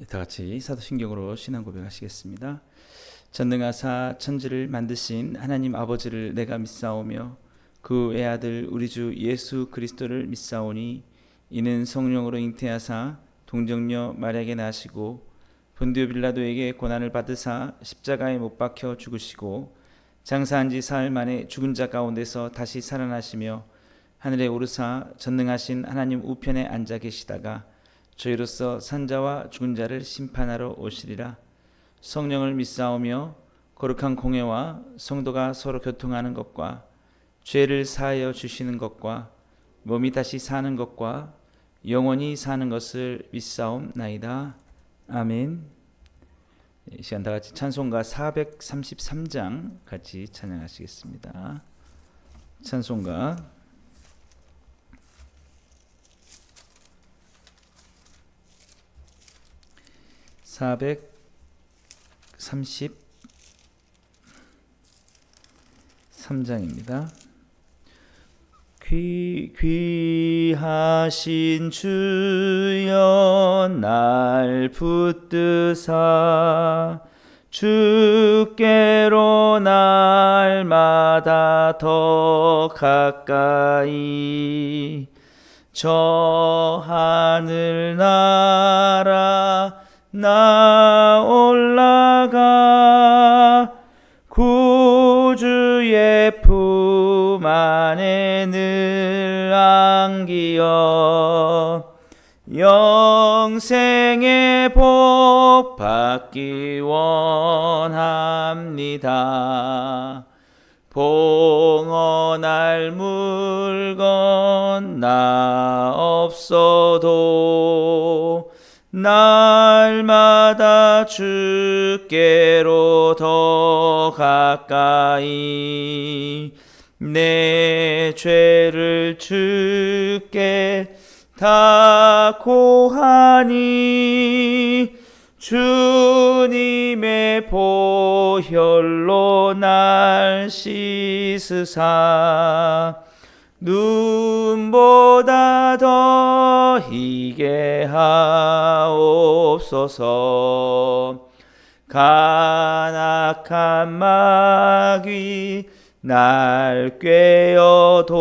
다 같이 사도신경으로 신앙 고백하시겠습니다. 전능하사 천지를 만드신 하나님 아버지를 내가 믿사오며 그 외아들 우리 주 예수 그리스도를 믿사오니 이는 성령으로 잉태하사 동정녀 마리아에게 나시고 본디오 빌라도에게 고난을 받으사 십자가에 못 박혀 죽으시고 장사한 지 사흘 만에 죽은 자 가운데서 다시 살아나시며 하늘에 오르사 전능하신 하나님 우편에 앉아 계시다가 저희로서 산자와 죽은 자를 심판하러 오시리라. 성령을 믿사오며 거룩한 공회와 성도가 서로 교통하는 것과 죄를 사하여 주시는 것과 몸이 다시 사는 것과 영원히 사는 것을 믿사옵나이다. 아멘. 이 시간 다 같이 찬송가 433장 같이 찬양하시겠습니다. 찬송가 433장입니다. 귀하신 주여 날 붙드사 주께로 날마다 더 가까이 저 하늘나라 나 올라가 구주의 품 안에 늘 안기어 영생의 복 받기 원합니다. 봉헌할 물건 나 없어도 날마다 주께로 더 가까이 내 죄를 주께 다 고하니 주님의 보혈로 날 씻으사 눈보다 더 희게 하옵소서. 간악한 마귀 날 꾀어도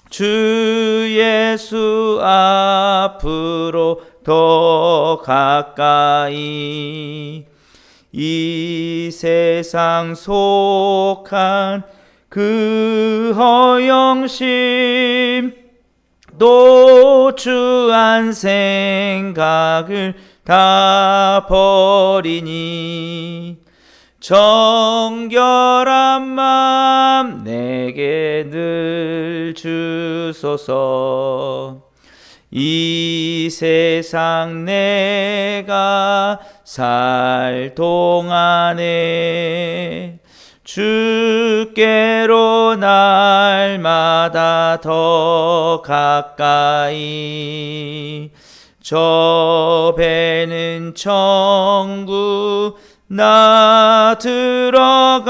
주 예수 앞으로 더 가까이 이 세상 속한 그 허영심 노추한 생각을 다 버리니 정결한 마음 내게 늘 주소서. 이 세상 내가 살 동안에 주께로 날마다 더 가까이 저 배는 천국 나 들어가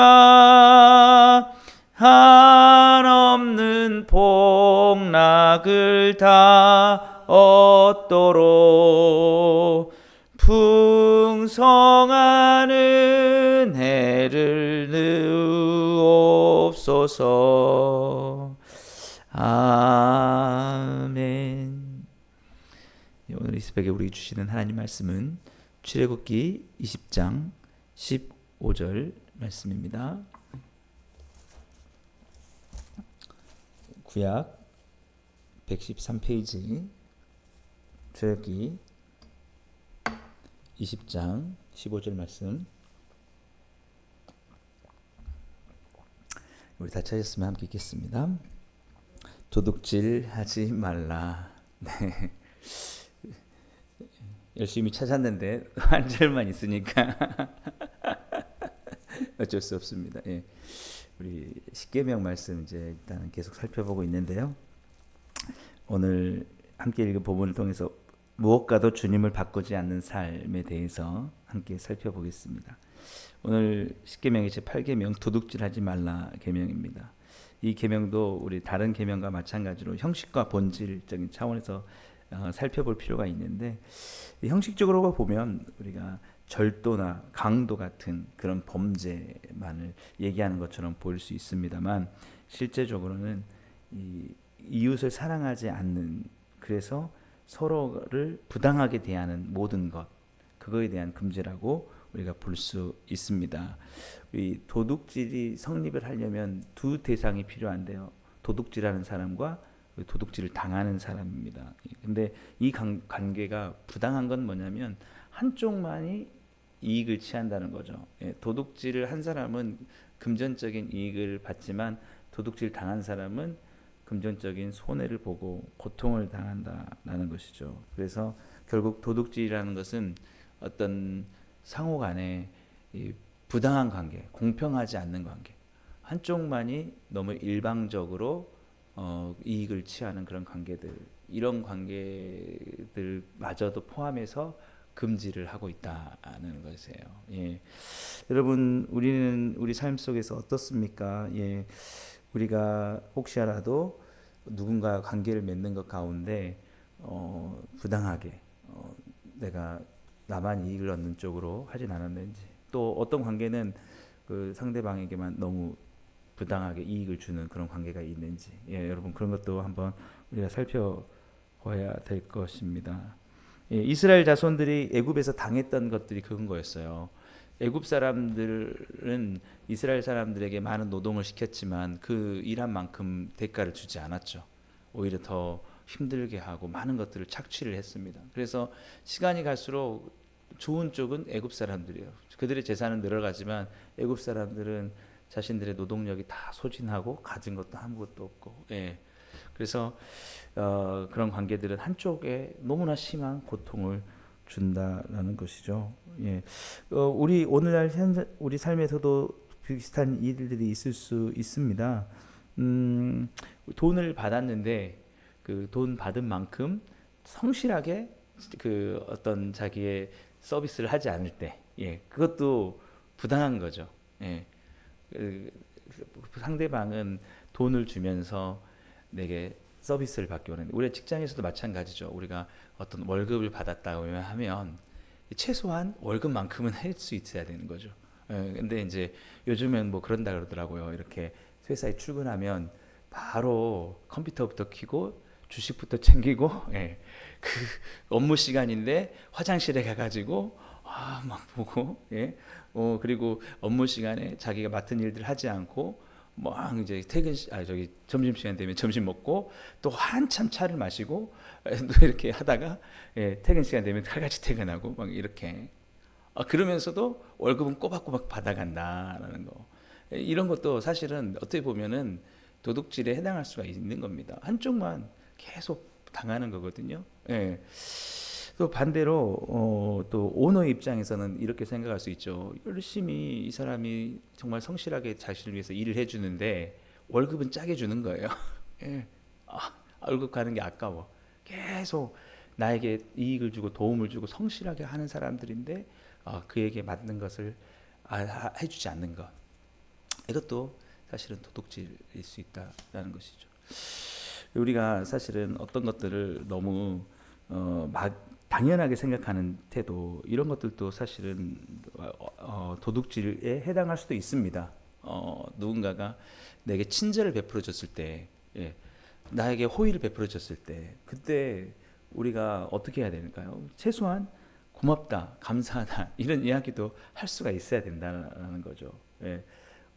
한없는 복락을 다 얻도록 풍성한 은혜를 넣옵소서. 아멘. 오늘 이 새벽에 우리 주시는 하나님 말씀은 출애굽기 20장 15절 말씀입니다. 구약 113페이지 출애굽기 20장 15절 말씀. 우리 다 찾았으면 함께 읽겠습니다. 도둑질 하지 말라. 네. 열심히 찾았는데 한 절만 있으니까 어쩔 수 없습니다. 예. 우리 십계명 말씀 이제 일단 계속 살펴보고 있는데요. 오늘 함께 읽은 본문을 통해서 무엇과도 주님을 바꾸지 않는 삶에 대해서 함께 살펴보겠습니다. 오늘 십계명의 제8계명 도둑질하지 말라 계명입니다. 이 계명도 우리 다른 계명과 마찬가지로 형식과 본질적인 차원에서 살펴볼 필요가 있는데, 형식적으로 보면 우리가 절도나 강도 같은 그런 범죄만을 얘기하는 것처럼 보일 수 있습니다만, 실제적으로는 이 이웃을 사랑하지 않는, 그래서 서로를 부당하게 대하는 모든 것, 그거에 대한 금지라고 우리가 볼 수 있습니다. 이 도둑질이 성립을 하려면 두 대상이 필요한데요. 도둑질하는 사람과 도둑질을 당하는 사람입니다. 근데 이 관계가 부당한 건 뭐냐면 한쪽만이 이익을 취한다는 거죠. 도둑질을 한 사람은 금전적인 이익을 받지만 도둑질 당한 사람은 금전적인 손해를 보고 고통을 당한다라는 것이죠. 그래서 결국 도둑질이라는 것은 어떤 상호 간에 이 부당한 관계, 공평하지 않는 관계, 한쪽만이 너무 일방적으로 이익을 취하는 그런 관계들, 이런 관계들마저도 포함해서 금지를 하고 있다는 것이에요. 예. 여러분, 우리는 우리 삶 속에서 어떻습니까? 예. 우리가 혹시라도 누군가 관계를 맺는 것 가운데 부당하게 내가 나만 이익을 얻는 쪽으로 하진 않았는지, 또 어떤 관계는 그 상대방에게만 너무 부당하게 이익을 주는 그런 관계가 있는지, 여러분 그런 것도 한번 우리가 살펴봐야 될 것입니다. 이스라엘 자손들이 애굽에서 당했던 것들이 그런 거였어요. 애굽 사람들은 이스라엘 사람들에게 많은 노동을 시켰지만 그 일한 만큼 대가를 주지 않았죠. 오히려 더 힘들게 하고 많은 것들을 착취를 했습니다. 그래서 시간이 갈수록 좋은 쪽은 애굽 사람들이에요. 그들의 재산은 늘어가지만 애굽 사람들은 자신들의 노동력이 다 소진하고 가진 것도 아무것도 없고, 그래서 그런 관계들은 한쪽에 너무나 심한 고통을 준다라는 것이죠. 우리 오늘날 우리 삶에서도 비슷한 일들이 있을 수 있습니다. 돈을 받았는데 그 돈 받은 만큼 성실하게 그 어떤 자기의 서비스를 하지 않을 때, 그것도 부당한 거죠. 상대방은 돈을 주면서 내게 서비스를 받기 원하는데, 우리 직장에서도 마찬가지죠. 우리가 어떤 월급을 받았다고 하면 최소한 월급만큼은 할 수 있어야 되는 거죠. 근데 이제 요즘엔 뭐 그런다 그러더라고요. 이렇게 회사에 출근하면 바로 컴퓨터부터 켜고 주식부터 챙기고, 그 업무 시간인데 화장실에 가가지고 막 보고, 그리고 업무 시간에 자기가 맡은 일들 하지 않고 막 이제 점심 시간 되면 점심 먹고 또 한참 차를 마시고 또 이렇게 하다가 퇴근 시간 되면 칼같이 퇴근하고 막 이렇게, 그러면서도 월급은 꼬박꼬박 받아간다라는 거. 이런 것도 사실은 어떻게 보면은 도둑질에 해당할 수가 있는 겁니다. 한쪽만 계속 당하는 거거든요. 또 반대로 또 오너 입장에서는 이렇게 생각할 수 있죠. 열심히 이 사람이 정말 성실하게 자신을 위해서 일을 해주는데 월급은 짜게 주는 거예요. 월급 가는 게 아까워. 계속 나에게 이익을 주고 도움을 주고 성실하게 하는 사람들인데 그에게 맞는 것을 해주지 않는 것, 이것도 사실은 도둑질일 수 있다라는 것이죠. 우리가 사실은 어떤 것들을 너무 당연하게 생각하는 태도, 이런 것들도 사실은 도둑질에 해당할 수도 있습니다. 누군가가 내게 친절을 베풀어 줬을 때, 나에게 호의를 베풀어 줬을 때, 그때 우리가 어떻게 해야 되는가요? 최소한 고맙다, 감사하다, 이런 이야기도 할 수가 있어야 된다는 거죠.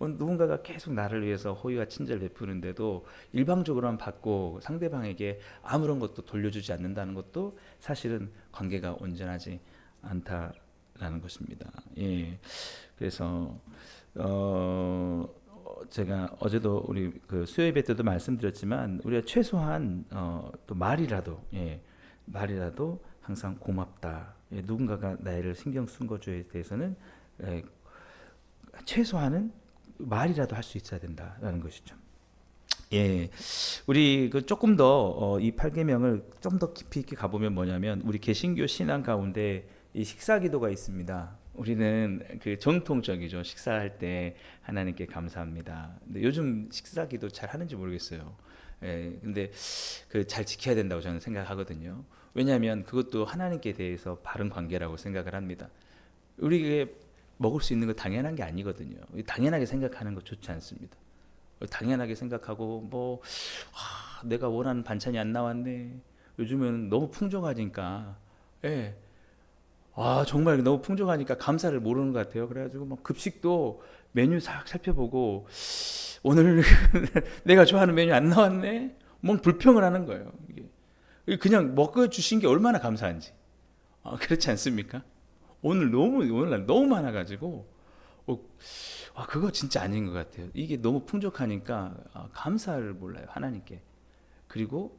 누군가가 계속 나를 위해서 호의와 친절을 베푸는데도 일방적으로만 받고 상대방에게 아무런 것도 돌려주지 않는다는 것도 사실은 관계가 온전하지 않다라는 것입니다. 그래서 제가 어제도 우리 그 수요 예배 때도 말씀드렸지만, 우리가 최소한 또 말이라도 항상 고맙다. 누군가가 나를 신경 쓴 것에 대해서는 최소한은 말이라도 할 수 있어야 된다라는 것이죠. 우리 그 조금 더 이 8계명을 좀 더 깊이 있게 가보면 뭐냐면, 우리 개신교 신앙 가운데 이 식사 기도가 있습니다. 우리는 그 전통적이죠. 식사할 때 하나님께 감사합니다. 근데 요즘 식사 기도 잘 하는지 모르겠어요. 예, 근데 그 잘 지켜야 된다고 저는 생각하거든요. 왜냐하면 그것도 하나님께 대해서 바른 관계라고 생각을 합니다. 우리에게 먹을 수 있는 거 당연한 게 아니거든요. 당연하게 생각하는 거 좋지 않습니다. 당연하게 생각하고 내가 원하는 반찬이 안 나왔네. 요즘은 너무 풍족하니까, 예, 정말 너무 풍족하니까 감사를 모르는 것 같아요. 그래가지고 막 급식도 메뉴 싹 살펴보고 오늘 내가 좋아하는 메뉴 안 나왔네. 뭔 불평을 하는 거예요. 이게 그냥 먹어주신 게 얼마나 감사한지. 그렇지 않습니까? 오늘 너무 많아가지고 그거 진짜 아닌 것 같아요. 이게 너무 풍족하니까 감사를 몰라요 하나님께. 그리고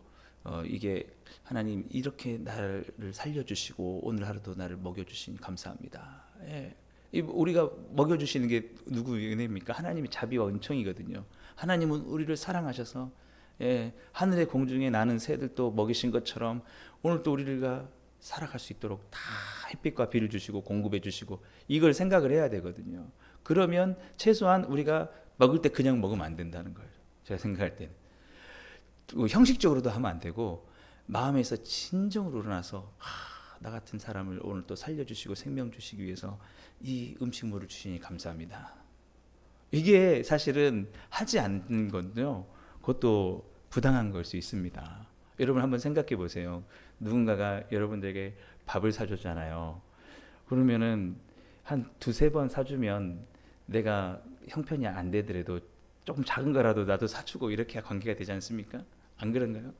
이게 하나님 이렇게 나를 살려주시고 오늘 하루도 나를 먹여주시니 감사합니다. 예. 우리가 먹여주시는 게 누구의 은혜입니까? 하나님의 자비와 은총이거든요. 하나님은 우리를 사랑하셔서 하늘의 공중에 나는 새들도 먹이신 것처럼 오늘 또 우리가 살아갈 수 있도록 다 햇빛과 비를 주시고 공급해 주시고 이걸 생각을 해야 되거든요. 그러면 최소한 우리가 먹을 때 그냥 먹으면 안 된다는 거예요. 제가 생각할 때는 형식적으로도 하면 안 되고 마음에서 진정으로 우러나서 나 같은 사람을 오늘 또 살려주시고 생명 주시기 위해서 이 음식물을 주시니 감사합니다. 이게 사실은 하지 않는 건요, 그것도 부당한 걸 수 있습니다. 여러분 한번 생각해 보세요. 누군가가 여러분들에게 밥을 사줬잖아요. 그러면은 한 두세 번 사주면 내가 형편이 안 되더라도 조금 작은 거라도 나도 사주고 이렇게 관계가 되지 않습니까? 안 그런가요?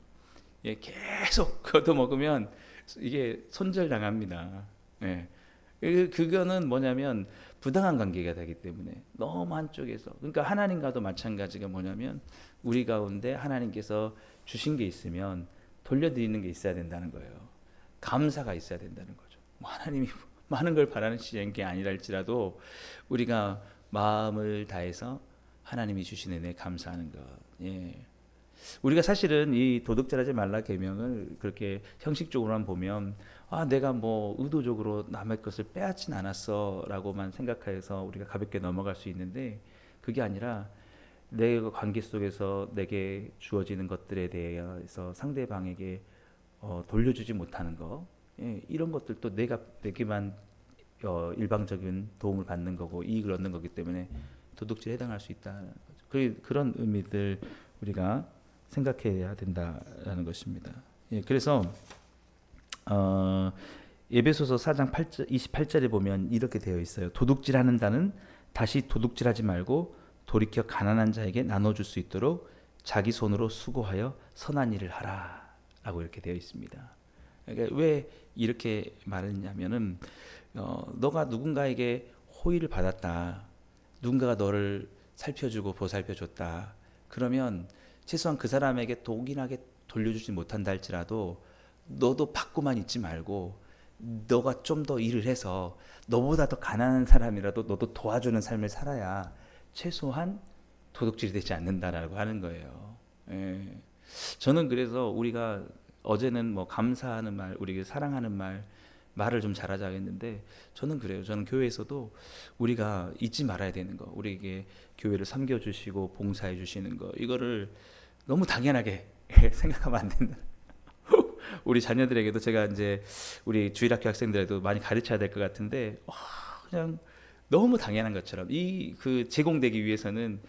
예, 계속 걷어 먹으면 이게 손절당합니다. 예. 그거는 뭐냐면 부당한 관계가 되기 때문에 너무 한쪽에서, 그러니까 하나님과도 마찬가지가 뭐냐면 우리 가운데 하나님께서 주신 게 있으면 돌려드리는 게 있어야 된다는 거예요. 감사가 있어야 된다는 거죠. 하나님이 많은 걸 바라는 게 아니라 할지라도 우리가 마음을 다해서 하나님이 주신 은혜 감사하는 것. 예. 우리가 사실은 이 도둑질하지 말라 계명을 그렇게 형식적으로만 보면 내가 뭐 의도적으로 남의 것을 빼앗진 않았어라고만 생각해서 우리가 가볍게 넘어갈 수 있는데, 그게 아니라 내 관계 속에서 내게 주어지는 것들에 대해서 상대방에게 돌려주지 못하는 거, 이런 것들도 내게만 일방적인 도움을 받는 거고 이익을 얻는 거기 때문에 도둑질에 해당할 수 있다는 거죠. 그런 의미들 우리가 생각해야 된다라는 것입니다. 그래서 에베소서 4장 28절에 보면 이렇게 되어 있어요. 도둑질하는 자는 다시 도둑질하지 말고 돌이켜 가난한 자에게 나눠줄 수 있도록 자기 손으로 수고하여 선한 일을 하라라고 이렇게 되어 있습니다. 그러니까 왜 이렇게 말했냐면은 너가 누군가에게 호의를 받았다, 누군가가 너를 살펴주고 보살펴줬다, 그러면 최소한 그 사람에게 동일하게 돌려주지 못한다 할지라도 너도 받고만 있지 말고 너가 좀 더 일을 해서 너보다 더 가난한 사람이라도 너도 도와주는 삶을 살아야 최소한 도둑질이 되지 않는다라고 하는 거예요. 예. 저는 그래서 우리가 어제는 뭐 감사하는 말, 우리가 사랑하는 말을 좀 잘하자 했는데, 저는 그래요. 저는 교회에서도 우리가 잊지 말아야 되는 거, 우리에게 교회를 섬겨주시고 봉사해 주시는 거, 이거를 너무 당연하게 생각하면 안 된다. 우리 자녀들에게도 제가 이제 우리 주일학교 학생들에도 많이 가르쳐야 될 것 같은데, 그냥 너무 당연한 것처럼 그 제공되기 위해서는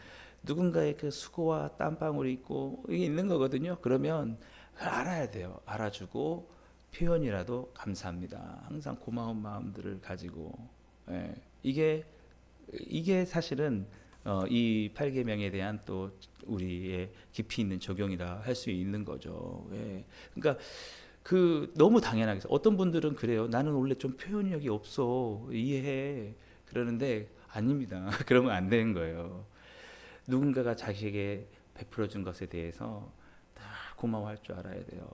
누군가의 그 수고와 땀방울이 있고 이게 있는 거거든요. 그러면 알아야 돼요. 알아주고 표현이라도 감사합니다, 항상 고마운 마음들을 가지고, 이게 사실은 이 8계명에 대한 또 우리의 깊이 있는 적용이라 할 수 있는 거죠. 그러니까 너무 당연하게 어떤 분들은 그래요. 나는 원래 좀 표현력이 없어, 이해해, 그러는데 아닙니다. 그러면 안 되는 거예요. 누군가가 자기에게 베풀어 준 것에 대해서 다 고마워할 줄 알아야 돼요.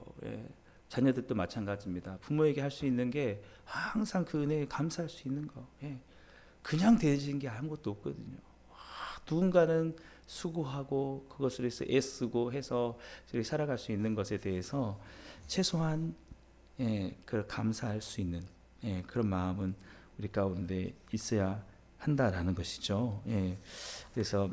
자녀들도 마찬가지입니다. 부모에게 할 수 있는 게 항상 그 은혜에 감사할 수 있는 거. 그냥 대해진 게 아무것도 없거든요. 누군가는 수고하고 그것을 해서 애쓰고 해서 살아갈 수 있는 것에 대해서 최소한 그 감사할 수 있는 그런 마음은 우리 가운데 있어야 한다라는 것이죠. 그래서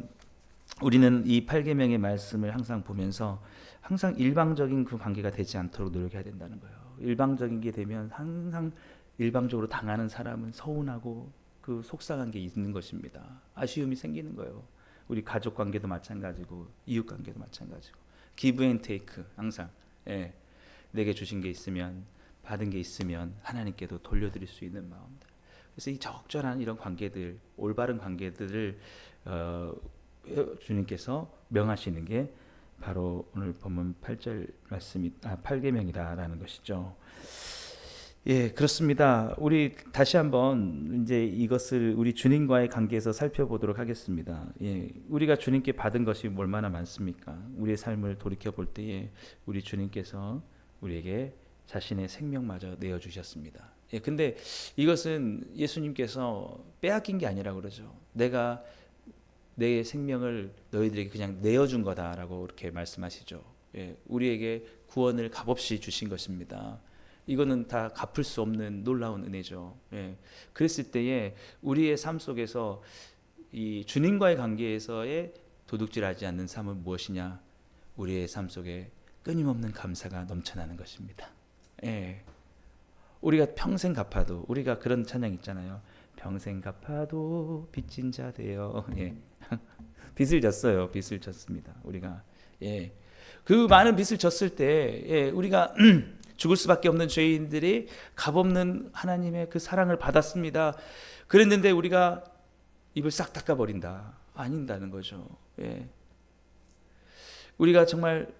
우리는 이 8계명의 말씀을 항상 보면서 항상 일방적인 그 관계가 되지 않도록 노력해야 된다는 거예요. 일방적인 게 되면 항상 일방적으로 당하는 사람은 서운하고 그 속상한 게 있는 것입니다. 아쉬움이 생기는 거예요. 우리 가족 관계도 마찬가지고 이웃 관계도 마찬가지고 기브 앤 테이크 항상 내게 주신 게 있으면 받은 게 있으면 하나님께도 돌려드릴 수 있는 마음들. 그래서 이 적절한 이런 관계들, 올바른 관계들을 주님께서 명하시는 게 바로 오늘 본문 8절 말씀이 8계명이다라는 것이죠. 예, 그렇습니다. 우리 다시 한번 이제 이것을 우리 주님과의 관계에서 살펴보도록 하겠습니다. 예, 우리가 주님께 받은 것이 얼마나 많습니까? 우리의 삶을 돌이켜 볼 때에 우리 주님께서 우리에게 자신의 생명마저 내어 주셨습니다. 예, 근데 이것은 예수님께서 빼앗긴 게 아니라 그러죠. 내가 내 생명을 너희들에게 그냥 내어준 거다라고 이렇게 말씀하시죠. 예, 우리에게 구원을 값없이 주신 것입니다. 이거는 다 갚을 수 없는 놀라운 은혜죠. 예, 그랬을 때에 우리의 삶 속에서 이 주님과의 관계에서의 도둑질하지 않는 삶은 무엇이냐? 우리의 삶 속에 끊임없는 감사가 넘쳐나는 것입니다. 예, 우리가 평생 갚아도 우리가 그런 찬양 있잖아요. 평생 갚아도 빚진 자 되어. 예. 빚을 졌어요. 빚을 졌습니다. 우리가 예. 그 많은 빚을 졌을 때 예, 우리가 죽을 수밖에 없는 죄인들이 값없는 하나님의 그 사랑을 받았습니다. 그랬는데 우리가 입을 싹 닦아 버린다. 아닌다는 거죠. 예. 우리가 정말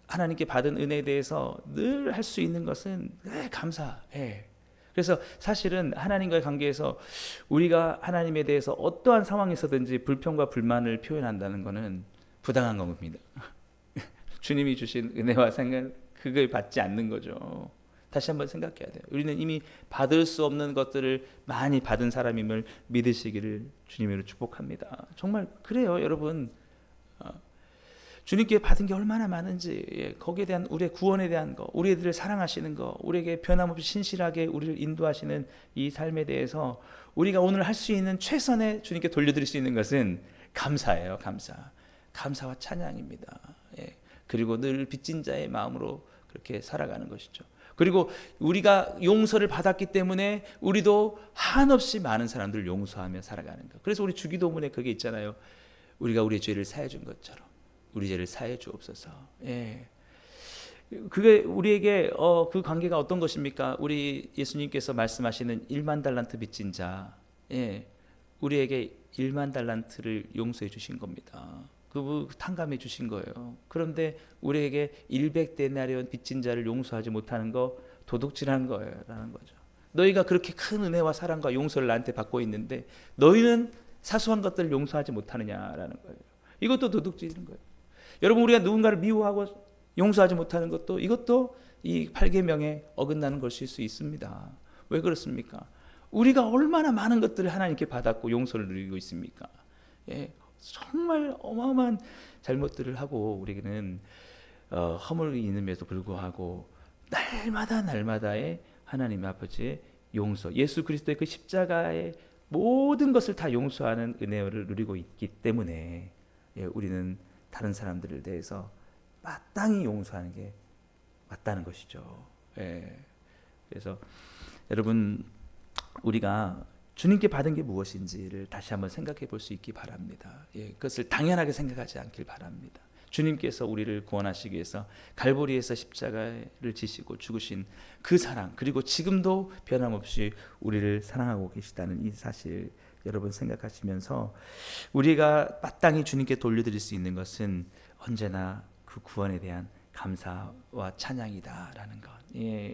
하나님께 받은 은혜에 대해서 늘 할 수 있는 것은 감사. 예. 그래서 사실은 하나님과의 관계에서 우리가 하나님에 대해서 어떠한 상황에서든지 불평과 불만을 표현한다는 것은 부당한 겁니다. 주님이 주신 은혜와 생각 그걸 받지 않는 거죠. 다시 한번 생각해야 돼요. 우리는 이미 받을 수 없는 것들을 많이 받은 사람임을 믿으시기를 주님으로 축복합니다. 정말 그래요, 여러분. 주님께 받은 게 얼마나 많은지 거기에 대한 우리의 구원에 대한 거, 우리들을 사랑하시는 거, 우리에게 변함없이 신실하게 우리를 인도하시는 이 삶에 대해서 우리가 오늘 할 수 있는 최선의 주님께 돌려드릴 수 있는 것은 감사예요. 감사와 찬양입니다. 예. 그리고 늘 빚진 자의 마음으로 그렇게 살아가는 것이죠. 그리고 우리가 용서를 받았기 때문에 우리도 한없이 많은 사람들을 용서하며 살아가는 것. 그래서 우리 주기도문에 그게 있잖아요. 우리가 우리의 죄를 사해 준 것처럼 우리 죄를 사해 주옵소서. 예. 그게 우리에게 그 관계가 어떤 것입니까? 우리 예수님께서 말씀하시는 1만 달란트 빚진 자, 예. 우리에게 1만 달란트를 용서해 주신 겁니다. 그 탕감해 주신 거예요. 그런데 우리에게 100데나리온 빚진 자를 용서하지 못하는 거 도둑질한 거예요라는 거죠. 너희가 그렇게 큰 은혜와 사랑과 용서를 나한테 받고 있는데 너희는 사소한 것들을 용서하지 못하느냐라는 거예요. 이것도 도둑질인 거예요. 여러분, 우리가 누군가를 미워하고 용서하지 못하는 것도 이것도 이 8계명에 어긋나는 것일 수 있습니다. 왜 그렇습니까? 우리가 얼마나 많은 것들을 하나님께 받았고 용서를 누리고 있습니까? 예, 정말 어마어마한 잘못들을 하고 우리는 허물이 있음에도 불구하고 날마다의 하나님 아버지의 용서, 예수 그리스도의 그 십자가의 모든 것을 다 용서하는 은혜를 누리고 있기 때문에 우리는 다른 사람들에 대해서 마땅히 용서하는 게 맞다는 것이죠. 그래서 여러분, 우리가 주님께 받은 게 무엇인지를 다시 한번 생각해 볼 수 있기 바랍니다. 그것을 당연하게 생각하지 않길 바랍니다. 주님께서 우리를 구원하시기 위해서 갈보리에서 십자가를 지시고 죽으신 그 사랑, 그리고 지금도 변함없이 우리를 사랑하고 계시다는 이 사실 여러분 생각하시면서 우리가 마땅히 주님께 돌려드릴 수 있는 것은 언제나 그 구원에 대한 감사와 찬양이다라는 것.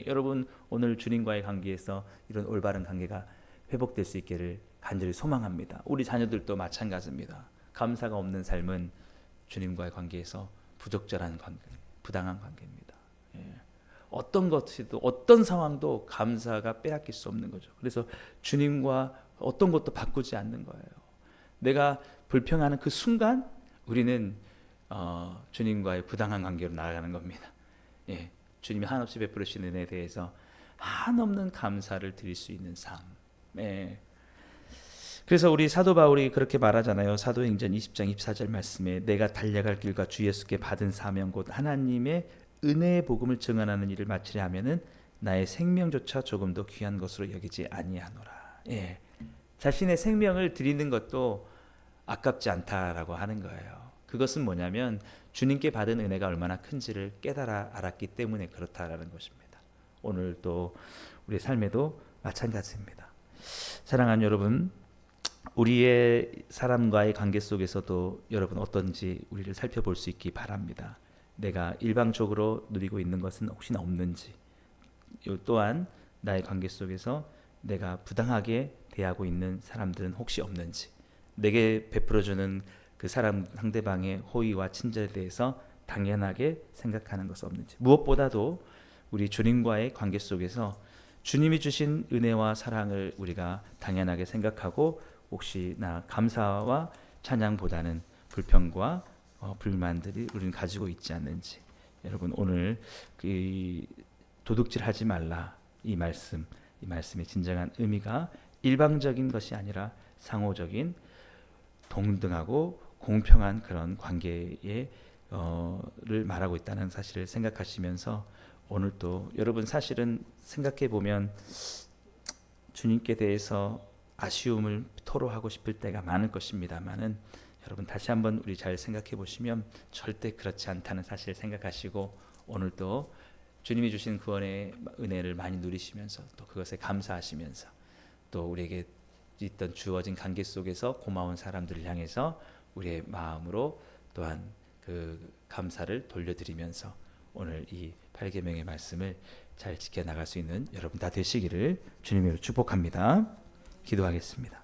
여러분, 오늘 주님과의 관계에서 이런 올바른 관계가 회복될 수 있기를 간절히 소망합니다. 우리 자녀들도 마찬가지입니다. 감사가 없는 삶은 주님과의 관계에서 부적절한 관계, 부당한 관계입니다. 어떤 것이도 어떤 상황도 감사가 빼앗길 수 없는 거죠. 그래서 주님과 어떤 것도 바꾸지 않는 거예요. 내가 불평하는 그 순간 우리는 주님과의 부당한 관계로 나아가는 겁니다. 주님이 한없이 베풀으신 은혜에 대해서 한없는 감사를 드릴 수 있는 삶. 그래서 우리 사도 바울이 그렇게 말하잖아요. 사도행전 20장 24절 말씀에 내가 달려갈 길과 주 예수께 받은 사명 곧 하나님의 은혜의 복음을 증언하는 일을 마치려 하면은 나의 생명조차 조금도 귀한 것으로 여기지 아니하노라. 예. 자신의 생명을 드리는 것도 아깝지 않다라고 하는 거예요. 그것은 뭐냐면 주님께 받은 은혜가 얼마나 큰지를 깨달아 알았기 때문에 그렇다라는 것입니다. 오늘 또 우리의 삶에도 마찬가지입니다. 사랑하는 여러분, 우리의 사람과의 관계 속에서도 여러분 어떤지 우리를 살펴볼 수 있기 바랍니다. 내가 일방적으로 누리고 있는 것은 혹시나 없는지, 또한 나의 관계 속에서 내가 부당하게 대하고 있는 사람들은 혹시 없는지, 내게 베풀어주는 그 사람 상대방의 호의와 친절에 대해서 당연하게 생각하는 것은 없는지, 무엇보다도 우리 주님과의 관계 속에서 주님이 주신 은혜와 사랑을 우리가 당연하게 생각하고 혹시나 감사와 찬양보다는 불평과 불만들이 우리는 가지고 있지 않는지, 여러분 오늘 그 도둑질하지 말라 이 말씀의 진정한 의미가 일방적인 것이 아니라 상호적인 동등하고 공평한 그런 관계를 말하고 있다는 사실을 생각하시면서 오늘 또 여러분 사실은 생각해 보면 주님께 대해서 아쉬움을 토로하고 싶을 때가 많을 것입니다만은 여러분 다시 한번 우리 잘 생각해 보시면 절대 그렇지 않다는 사실을 생각하시고 오늘 또 주님이 주신 구원의 은혜를 많이 누리시면서 또 그것에 감사하시면서 또 우리에게 있던 주어진 관계 속에서 고마운 사람들을 향해서 우리의 마음으로 또한 그 감사를 돌려드리면서 오늘 이 8계명의 말씀을 잘 지켜나갈 수 있는 여러분 다 되시기를 주님으로 축복합니다. 기도하겠습니다.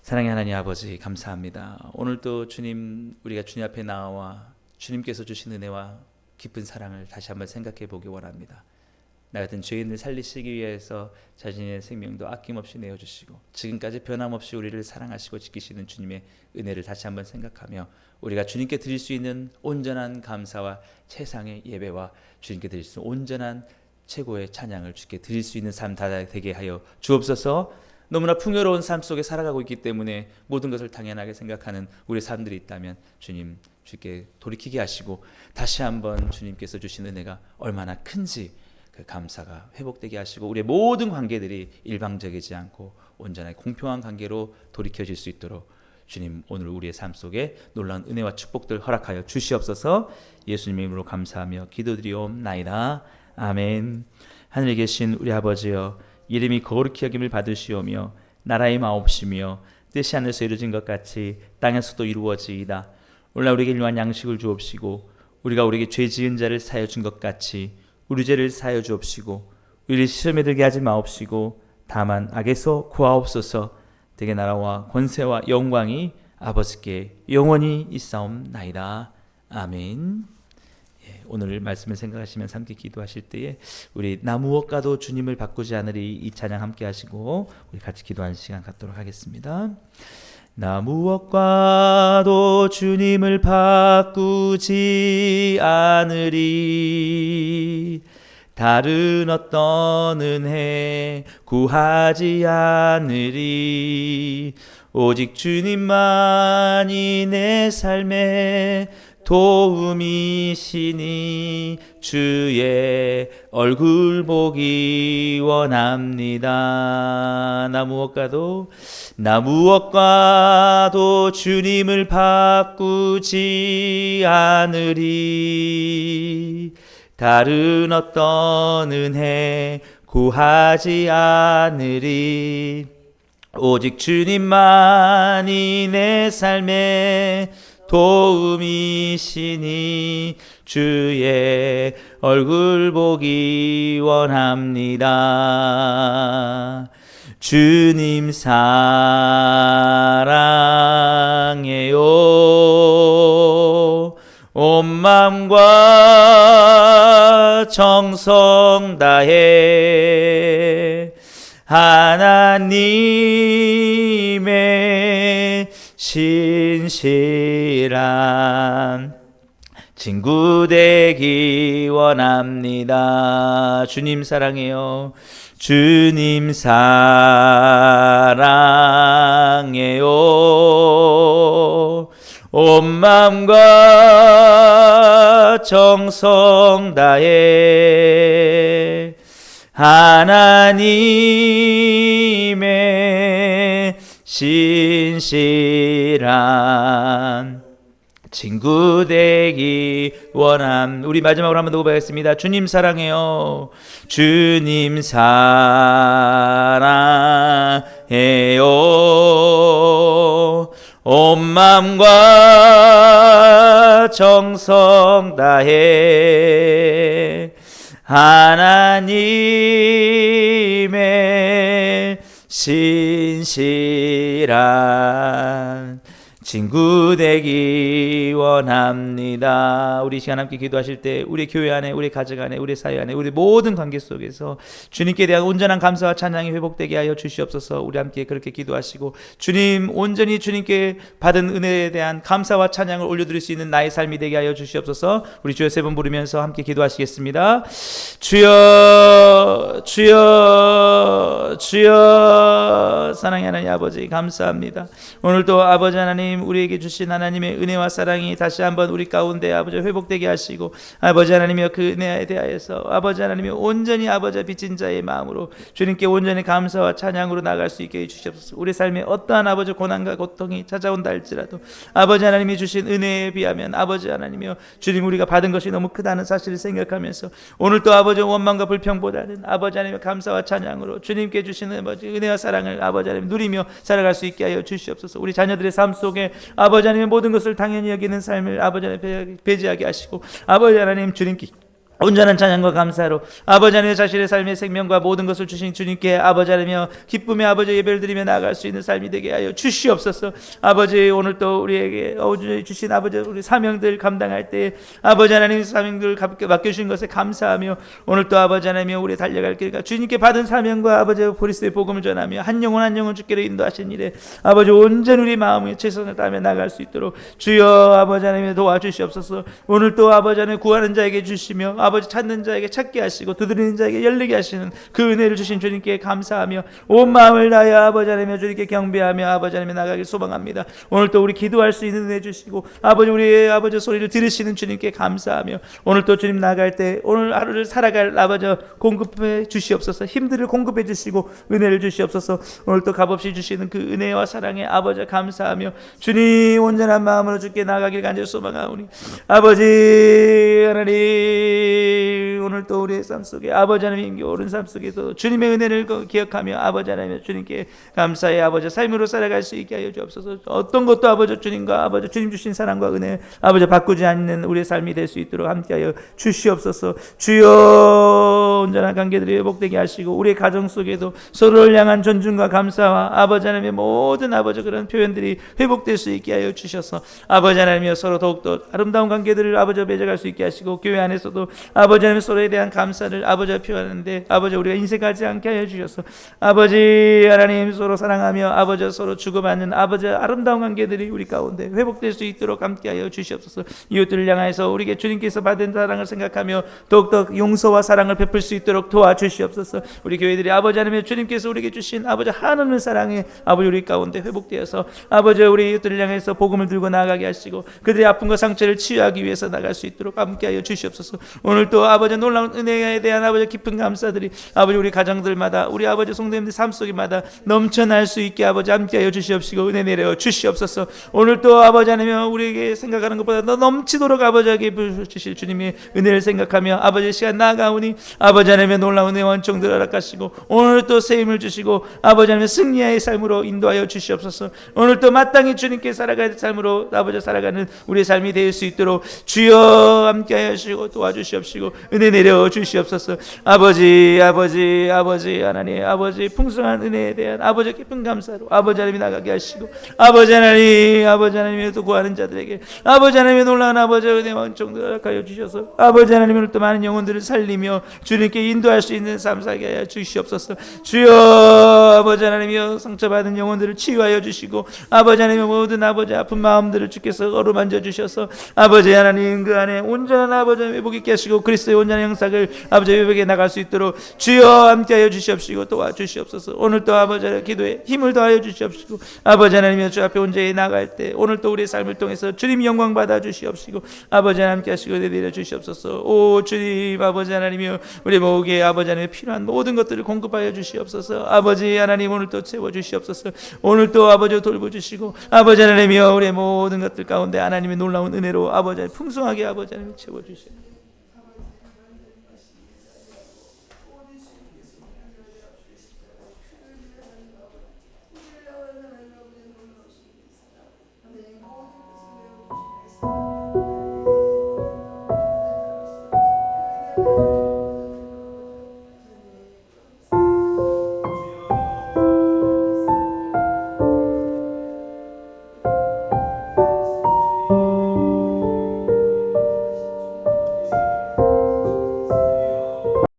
사랑의 하나님 아버지 감사합니다. 오늘도 주님, 우리가 주님 앞에 나와 주님께서 주신 은혜와 깊은 사랑을 다시 한번 생각해 보기 원합니다. 나 같은 죄인을 살리시기 위해서 자신의 생명도 아낌없이 내어주시고 지금까지 변함없이 우리를 사랑하시고 지키시는 주님의 은혜를 다시 한번 생각하며 우리가 주님께 드릴 수 있는 온전한 감사와 최상의 예배와 주님께 드릴 수 있는 온전한 최고의 찬양을 주께 드릴 수 있는 삶 다 되게 하여 주옵소서. 너무나 풍요로운 삶 속에 살아가고 있기 때문에 모든 것을 당연하게 생각하는 우리 사람들이 있다면 주님 주께 돌이키게 하시고 다시 한번 주님께서 주신 은혜가 얼마나 큰지 그 감사가 회복되게 하시고 우리의 모든 관계들이 일방적이지 않고 온전하게 공평한 관계로 돌이켜질 수 있도록 주님 오늘 우리의 삶 속에 놀라운 은혜와 축복들 허락하여 주시옵소서. 예수님 이름으로 감사하며 기도드리옵나이다. 아멘. 하늘에 계신 우리 아버지여, 이름이 거룩히 여김을 받으시오며 나라의 마옵시며 뜻이 하늘에서 이루어진 것 같이 땅에서도 이루어지이다. 오늘 우리에게 일용할 양식을 주옵시고 우리가 우리에게 죄 지은 자를 사하여 준 것 같이 우리 죄를 사하여 주옵시고 우리를 시험에 들게 하지 마옵시고 다만 악에서 구하옵소서. 되게 나라와 권세와 영광이 아버지께 영원히 있사옵나이다. 아멘. 오늘 말씀을 생각하시면서 함께 기도하실 때에 우리 나 무엇과도 주님을 바꾸지 않으리 이 찬양 함께 하시고 우리 같이 기도하는 시간 갖도록 하겠습니다. 나 무엇과도 주님을 바꾸지 않으리 다른 어떤 은혜 구하지 않으리 오직 주님만이 내 삶에 도움이시니 주의 얼굴 보기 원합니다. 나 무엇과도 주님을 바꾸지 않으리 다른 어떤 은혜 구하지 않으리 오직 주님만이 내 삶에 도움이시니 주의 얼굴 보기 원합니다. 주님 사랑해요 온 마음과 정성 다해 하나님의 신실한 친구 되기 원합니다. 주님 사랑해요. 주님 사랑해요. 온 마음과 정성 다해 하나님의 신실한 친구 되기 원함. 우리 마지막으로 한번 더 고백하겠습니다. 주님 사랑해요. 주님 사랑해요. 온 마음과 정성 다해 하나님의 신실한 친구 되기 원합니다. 우리 시간 함께 기도하실 때 우리 교회 안에, 우리 가정 안에, 우리 사회 안에, 우리 모든 관계 속에서 주님께 대한 온전한 감사와 찬양이 회복되게 하여 주시옵소서. 우리 함께 그렇게 기도하시고 주님 온전히 주님께 받은 은혜에 대한 감사와 찬양을 올려드릴 수 있는 나의 삶이 되게 하여 주시옵소서. 우리 주여 세 번 부르면서 함께 기도하시겠습니다. 주여 주여 주여. 사랑의 하나님 아버지 감사합니다. 오늘도 아버지 하나님 우리에게 주신 하나님의 은혜와 사랑이 다시 한번 우리 가운데 아버지 회복되게 하시고 아버지 하나님의 그 은혜에 대하여서 아버지 하나님의 온전히 아버지 빚진 자의 마음으로 주님께 온전히 감사와 찬양으로 나갈 수 있게 해주시옵소서. 우리 삶에 어떠한 아버지 고난과 고통이 찾아온다 할지라도 아버지 하나님이 주신 은혜에 비하면 아버지 하나님이여 주님 우리가 받은 것이 너무 크다는 사실을 생각하면서 오늘 또 아버지 원망과 불평보다는 아버지 하나님의 감사와 찬양으로 주님께 주시는 아버지 은혜와 사랑을 아버지 하나님 누리며 살아갈 수 있게 하여 주시옵소서. 우리 자녀들의 삶 속에 아버지 하나님의 모든 것을 당연히 여기는 삶을 아버지 하나님 배제하게 하시고 아버지 하나님 주님께 온전한 찬양과 감사로 아버지 하나님 자신의 삶의 생명과 모든 것을 주신 주님께 아버지 하나며 기쁨의 아버지 예배를 드리며 나아갈 수 있는 삶이 되게 하여 주시옵소서. 아버지 오늘 또 우리에게 주신 아버지 우리 사명들 감당할 때 아버지 하나님 사명들 맡겨주신 것에 감사하며 오늘 또 아버지 하나며 우리 달려갈 길과 주님께 받은 사명과 아버지 그리스도의 복음을 전하며 한 영혼 한 영혼 주께로 인도하신 일에 아버지 온전히 우리 마음에 최선을 다하며 나갈 수 있도록 주여 아버지 하나님 도와주시옵소서. 오늘 또 아버지 하나님 구하는 자에게 주시며 아버지 찾는 자에게 찾게 하시고 두드리는 자에게 열리게 하시는 그 은혜를 주신 주님께 감사하며 온 마음을 다하여 아버지 하나님 주님께 경배하며 아버지 하나님 나가길 소망합니다. 오늘 또 우리 기도할 수 있는 은혜 주시고 아버지 우리의 아버지 소리를 들으시는 주님께 감사하며 오늘 또 주님 나갈 때 오늘 하루를 살아갈 아버지 공급해 주시옵소서. 힘들을 공급해 주시고 은혜를 주시옵소서. 오늘 또 값없이 주시는 그 은혜와 사랑에 아버지 감사하며 주님 온전한 마음으로 주께 나가길 간절히 소망하오니 아버지 하나님 오늘 또 우리의 삶 속에 아버지 하나님의 옳은 삶 속에서 주님의 은혜를 기억하며 아버지 하나님 주님께 감사의 아버지 삶으로 살아갈 수 있게 하여 주옵소서. 어떤 것도 아버지 주님과 아버지 주님 주신 사랑과 은혜 아버지 바꾸지 않는 우리의 삶이 될 수 있도록 함께하여 주시옵소서. 주여 온전한 관계들이 회복되게 하시고 우리의 가정 속에도 서로를 향한 존중과 감사와 아버지 하나님의 모든 아버지 그런 표현들이 회복될 수 있게 하여 주셔서 아버지 하나님이여 서로 더욱더 아름다운 관계들을 아버지 맺어갈 수 있게 하시고 교회 안에서도 아버지 하나님 서로에 대한 감사를 아버지가 표현하는데 아버지 우리가 인색하지 않게 하여 주셔서 아버지 하나님 서로 사랑하며 아버지 서로 주고받는 아버지 아름다운 관계들이 우리 가운데 회복될 수 있도록 함께 하여 주시옵소서. 이웃들을 향해서 우리에게 주님께서 받은 사랑을 생각하며 더욱더 용서와 사랑을 베풀 수 있도록 도와주시옵소서. 우리 교회들이 아버지 하나님 주님께서 우리에게 주신 아버지 한없는 사랑에 아버지 우리 가운데 회복되어서 아버지 우리 이웃들을 향해서 복음을 들고 나아가게 하시고 그들의 아픔과 상처를 치유하기 위해서 나갈 수 있도록 함께 하여 주시옵소서. 오늘 또 아버지 놀라운 은혜에 대한 아버지 깊은 감사들이 아버지 우리 가정들마다 우리 아버지 성도님들 삶 속에마다 넘쳐날 수 있게 아버지 함께하여 주시옵시고 은혜 내려 주시옵소서. 오늘 또 아버지 하나님 우리에게 생각하는 것보다 더 넘치도록 아버지에게 주실 주님의 은혜를 생각하며 아버지 시간 나아가오니 아버지 하나님의 놀라운 은혜 원총들 허락하시고 오늘 또 새 힘을 주시고 아버지 하나님의 승리의 삶으로 인도하여 주시옵소서. 오늘 또 마땅히 주님께 살아가야 될 삶으로 아버지 살아가는 우리의 삶이 될 수 있도록 주여 함께하여 주시고 도와주시옵시고 은혜 내려 주시옵소서. 아버지 하나님 아버지 풍성한 은혜에 대한 아버지 깊은 감사로 아버지 하나님이 나가게 하시고 아버지 하나님의 또 구하는 자들에게 아버지 하나님의 놀라운 아버지 은혜와 은총들 허락하여 주셔서 아버지 하나님을 또 많은 영혼들을 살리며 주님께 이렇게 인도할 수 있는 삶 살게 하여 주시옵소서. 주여 아버지 하나님이여 상처받은 영혼들을 치유하여 주시고 아버지 하나님의 모든 아버지 아픈 마음들을 주께서 어루만져 주셔서 아버지 하나님 그 안에 온전한 아버지 회복 있게 하시고 그리스도의 온전한 형상을 아버지 회복해 나갈 수 있도록 주여 함께하여 주시옵시고 도와주시옵소서. 오늘 또 아버지 하나님 기도에 힘을 더하여 주시옵시고 아버지 하나님이여 주 앞에 온전히 나갈 때 오늘 또 우리의 삶을 통해서 주님 영광 받아 주시옵시고 아버지 하나님 함께 하시고 내려 주시옵소서. 오 주님 아버지 하나님이여 우리 목에 아버지 하나님의 필요한 모든 것들을 공급하여 주시옵소서. 아버지 하나님 오늘 또 채워 주시옵소서. 오늘 또 아버지 돌보주시고 아버지 하나님이여 우리의 모든 것들 가운데 하나님의 놀라운 은혜로 아버지 하나님 풍성하게 아버지 하나님 채워 주시옵소서.